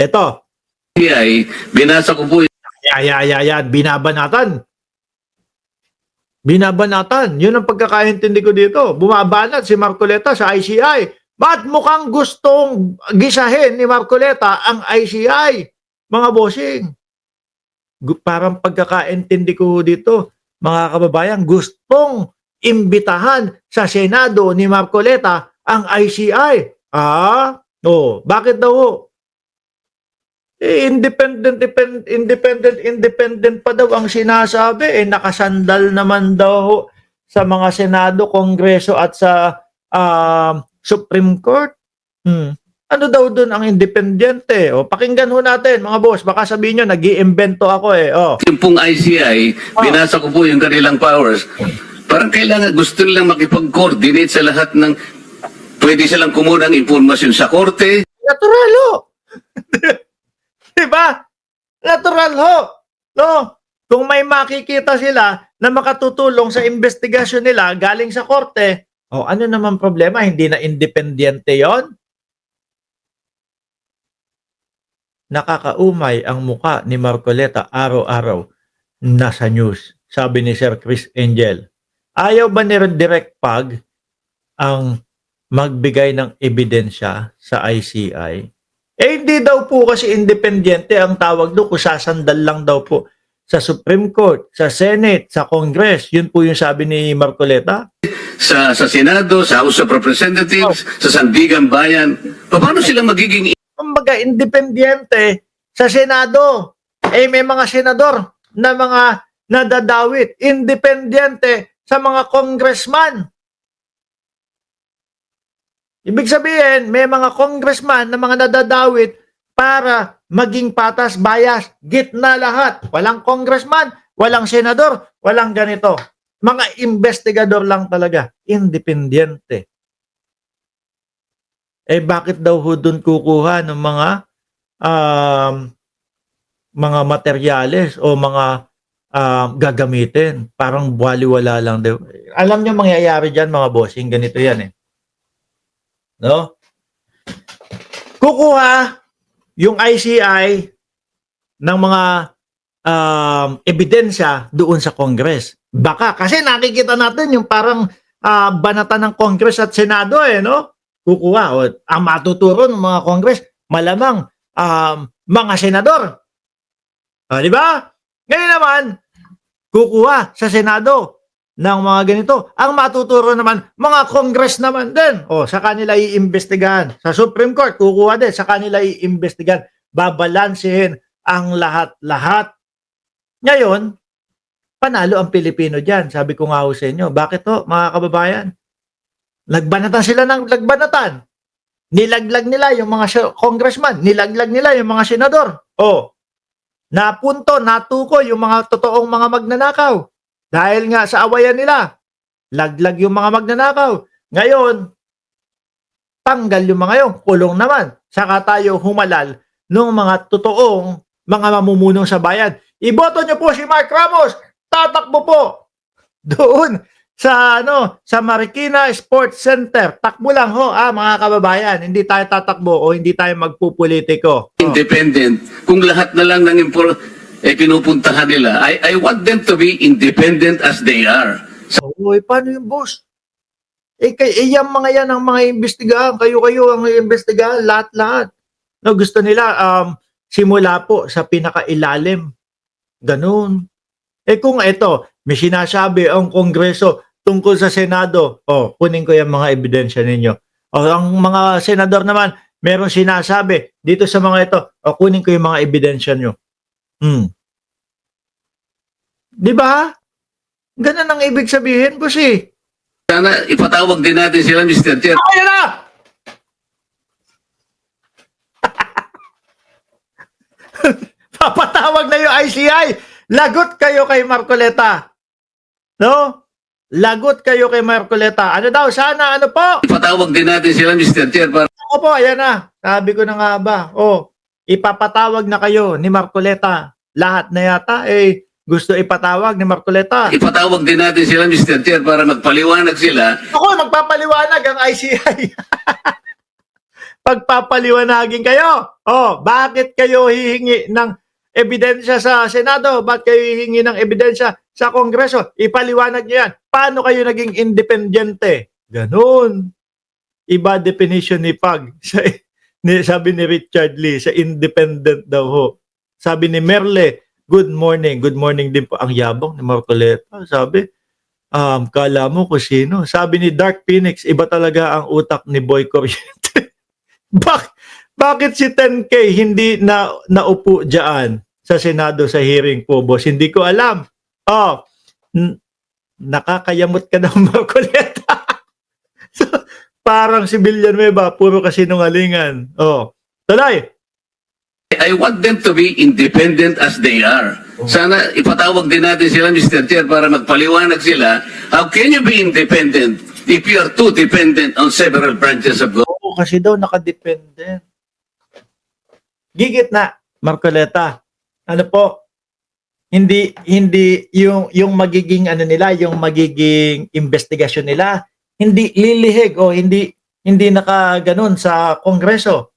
Ito. Ay, binasa ko po Yan. Binabanatan. Binabanatan. Yun ang pagkakaintindi ko dito. Bumabanat si Marcoleta sa ICI. Ba't mukhang gustong gisahin ni Marcoleta ang ICI? Mga bossing. Parang pagkakaintindi ko dito, mga kababayan, gustong imbitahan sa Senado ni Marcoleta ang ICI. Bakit daw? Independent pa daw ang sinasabi. Nakasandal naman daw sa mga Senado, Kongreso at sa Supreme Court. Ano daw doon ang independyente? Pakinggan ho natin, mga boss. Baka sabihin nyo, nag-iimbento ako eh. yung pong ICI, binasa ko po yung kanilang powers. Parang kailangan, gusto nilang makipag-coordinate sa lahat ng, pwede silang kumuha ng impormasyon sa korte. Natural ho! Diba? Natural ho! No? Kung may makikita sila na makatutulong sa investigasyon nila galing sa korte, ano naman problema? Hindi na independyente yon? Nakakaumay ang muka ni Marcoleta araw-araw nasa news, sabi ni Sir Chris Angel. Ayaw ba ni Direct Pag ang magbigay ng ebidensya sa ICI? Hindi daw po kasi independyente ang tawag doon kung sasandal lang daw po sa Supreme Court, sa Senate, sa Congress. Yun po yung sabi ni Marcoleta. Sa Senado, sa House of Representatives, sa Sandigan Bayan. Paano sila magiging Kumbaga, independyente sa Senado. May mga senador na mga nadadawit. Independyente sa mga congressman. Ibig sabihin, may mga congressman na mga nadadawit para maging patas, bias, gitna lahat. Walang congressman, walang senador, walang ganito. Mga investigador lang talaga. Independyente. Bakit daw ho doon kukuha ng mga materyales o mga gagamitin? Parang baliwala lang daw. Alam niyo mangyayari dyan, mga bossing, ganito yan eh. No? Kukuha yung ICI ng mga ebidensya doon sa Congress. Baka, kasi nakikita natin yung parang banatan ng Congress at Senado no? Kukuha. Ang matuturo ng mga Congress, malamang mga senador. Di ba? Ngayon naman, kukuha sa Senado ng mga ganito. Ang matuturo naman, mga Congress naman din. Sa kanila iimbestigahan. Sa Supreme Court, kukuha din. Sa kanila iimbestigahan. Babalansehin ang lahat-lahat. Ngayon, panalo ang Pilipino dyan. Sabi ko nga ho sa inyo. Bakit ho, mga kababayan? Nagbanatan sila ng nagbanatan. Nilaglag nila yung mga congressman. Nilaglag nila yung mga senador. Napunto, natukoy yung mga totoong mga magnanakaw. Dahil nga sa awayan nila, laglag yung mga magnanakaw. Ngayon, tanggal yung mga yun, kulong naman. Saka tayo humalal ng mga totoong mga mamumunong sa bayan. Iboto nyo po si Mark Ramos, tatakbo po doon sa Marikina Sports Center. Takbo lang ho, mga kababayan. Hindi tayo tatakbo o hindi tayo magpupolitiko. Independent. Kung lahat na lang ng pinupuntahan nila, I want them to be independent as they are. Paano yung boss? Yung mga yan ang mga imbestigahan. Kayo ang imbestigahan. Lahat-lahat. Gusto nila simula po sa pinakailalim. Ganun. Kung ito, may sinasabi ang Kongreso tungkol sa Senado, kunin ko yung mga ebidensya ninyo. Ang mga senador naman, meron sinasabi dito sa mga ito, kunin ko yung mga ebidensya nyo. Di ba? Ganun ang ibig sabihin, boss eh. Sana ipatawag din natin sila, Mr. Chair. Ayan na! Papatawag na yung ICI. Lagot kayo kay Marcoleta. No? Lagot kayo kay Marcoleta. Ano daw? Sana ano po? Ipatawag din natin sila, Mr. Chair. Ako po, ayan na. Sabi ko na nga ba. Ipapatawag na kayo ni Marcoleta. Lahat na yata, gusto ipatawag ni Marcoleta. Ipatawag din natin sila, Mr. Chair, para magpaliwanag sila. Ako, magpapaliwanag ang ICI. pagpapaliwanagin kayo. Oh, bakit kayo hihingi ng ebidensya sa Senado? Bakit kayo hihingi ng ebidensya sa Kongreso? Ipaliwanag niyo yan. Paano kayo naging independente? Ganun. Iba definition ni Pag. Sabi ni Richard Lee, sa independent daw ho. Sabi ni Merle, good morning. Good morning din po. Ang yabang ni Marcoleta. Sabi, kala mo kung sino. Sabi ni Dark Phoenix, iba talaga ang utak ni Boy Corriente. Bakit si 10K hindi naupo dyan sa Senado sa hearing po, boss? Hindi ko alam. Oh, nakakayamot ka daw, Marcoleta. So, parang si Villanueva, puro kasinungalingan. Oh, tuloy. I want them to be independent as they are. Sana ipatawag din natin sila, Mr. Chair, para magpaliwanag sila. How can you be independent if you are too dependent on several branches of government? Oo, kasi daw nakadependent. Gigit na, Marcoleta. Ano po? Hindi yung magiging ano nila, yung magiging investigasyon nila, hindi lilihig o hindi nakaganon sa Kongreso.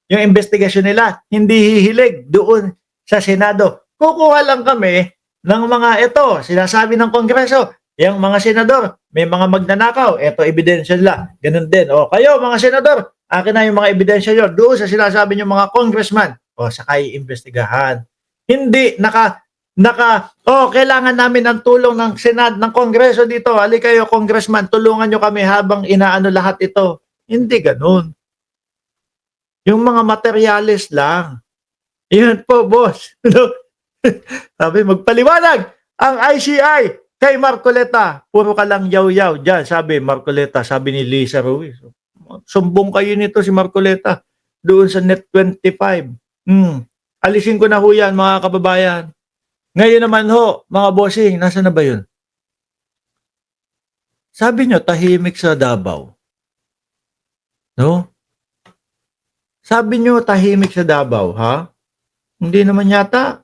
Yung investigasyon nila, hindi hihilig doon sa Senado. Kukuha lang kami ng mga ito, sinasabi ng Kongreso, yung mga senador, may mga magnanakaw, ito ebidensya nila, ganun din. O kayo mga senador, akin na yung mga ebidensya nyo, doon sa sinasabi nyo mga congressman, o sakay imbestigahan. Hindi kailangan namin ng tulong ng Senado, ng Kongreso dito, hali kayo congressman, tulungan nyo kami habang inaano lahat ito. Hindi ganun. Yung mga materyales lang. Yan po, boss. Sabi, magpaliwanag ang ICI kay Marcoleta. Puro ka lang yaw-yaw dyan. Sabi, Marcoleta, sabi ni Lisa Ruiz. Sumbong kayo nito si Marcoleta doon sa Net 25. Alisin ko na ho yan, mga kababayan. Ngayon naman ho, mga bossing, nasa na ba yun? Sabi nyo, tahimik sa Davao. No? Sabi nyo, tahimik sa Davao, ha? Hindi naman yata.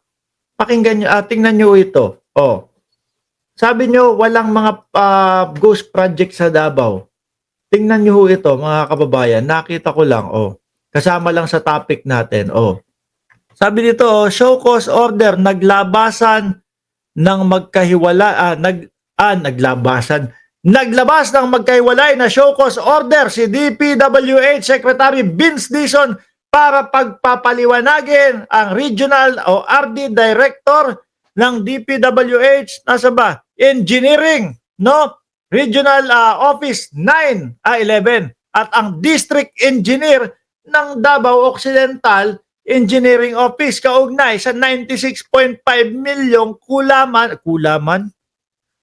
Pakinggan nyo, tingnan nyo ito. Oh. Sabi nyo, walang mga ghost project sa Davao. Tingnan nyo ito, mga kababayan. Nakita ko lang, oh. Kasama lang sa topic natin, oh. Sabi dito, oh, show cause order, naglabasan ng naglabas ng magkahiwalay na show cause order si DPWH Secretary Vince Dizon para pagpapaliwanagin ang regional o RD Director ng DPWH, nasa ba? Engineering, no? Regional Office 11 at ang District Engineer ng Davao Occidental Engineering Office kaugnay sa 96.5 milyong kulaman